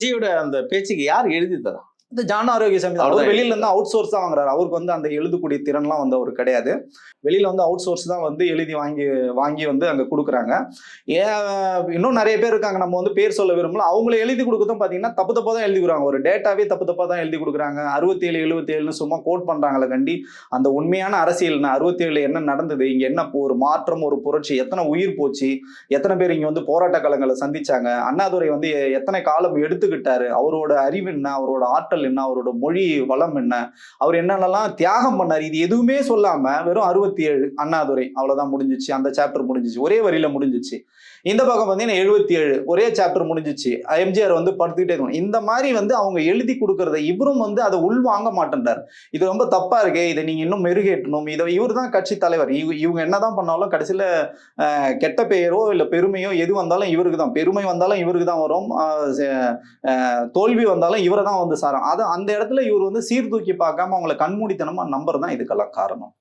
விஜயோட அந்த பேச்சுக்கு யார் எழுதி தரா? இந்த ஜான் ஆரோக்கியசாமி தான். அவ்வளவுதான். வெளியில இருந்து அவுட் சோர்ஸ் தான் வாங்குறாரு. அவருக்கு வந்து அந்த எழுதக்கூடிய திறன்லாம் வந்து அவருக்கு கிடையாது. வெளியில வந்து அவுட் சோர்ஸ் தான் வந்து எழுதி வாங்கி வந்து அங்க குடுக்குறாங்க. இன்னும் நிறைய பேர் இருக்காங்க. நம்ம வந்து பேர் சொல்ல விரும்பல. அவங்கள எழுதி கொடுக்கறதும் பாத்தீங்கன்னா தப்பு தப்பா தான் எழுதி கொடுக்குறாங்க. ஒரு டேட்டாவே தப்பு தப்பா தான் எழுதி கொடுக்குறாங்க. 67 77ன்னு சும்மா கோட் பண்றாங்களே கண்டி அந்த உண்மையான அரசியல் 67 என்ன நடந்தது, இங்க என்ன ஒரு மாற்றம், ஒரு புரட்சி, எத்தனை உயிர் போச்சு, எத்தனை பேர் இங்க வந்து போராட்ட களங்களை சந்திச்சாங்க, அண்ணாதுரை வந்து எத்தனை காலம் எடுத்துக்கிட்டாரு, அவரோட அறிவு என்ன, அவரோட ஆற்றல் என்ன, அவரோட மொழி வளம் என்ன, அவர் என்னென்னலாம் தியாகம் பண்ணார், இது எதுவுமே சொல்லாம வெறும் 67 அண்ணாதுரை அவ்வளவுதான் முடிஞ்சிச்சு. அந்த சாப்டர் முடிஞ்சிச்சு, ஒரே வரியில முடிஞ்சிச்சு. இந்த பக்கம் வந்து 77 ஒரே சாப்டர் முடிஞ்சிச்சு. எம்ஜிஆர் வந்து படுத்துக்கிட்டே இருக்கணும். இந்த மாதிரி வந்து அவங்க எழுதி கொடுக்கறத இவரும் வந்து அதை உள் வாங்க மாட்டேன்றார். இது ரொம்ப தப்பா இருக்கு, இதை நீங்க இன்னும் மெருகேற்றணும். இதை இவர் தான் கட்சி தலைவர். இவங்க என்னதான் பண்ணாலும் கடைசியில கெட்ட பெயரோ இல்ல பெருமையோ எது வந்தாலும் இவருக்கு தான். பெருமை வந்தாலும் இவருக்கு தான் வரும், தோல்வி வந்தாலும் இவரை தான் வந்து சாரும். அது அந்த இடத்துல இவர் வந்து சீர்தூக்கி பார்க்காம அவங்களை கண்மூடித்தனமா நம்பர் தான் இதுக்கெல்லாம் காரணம்.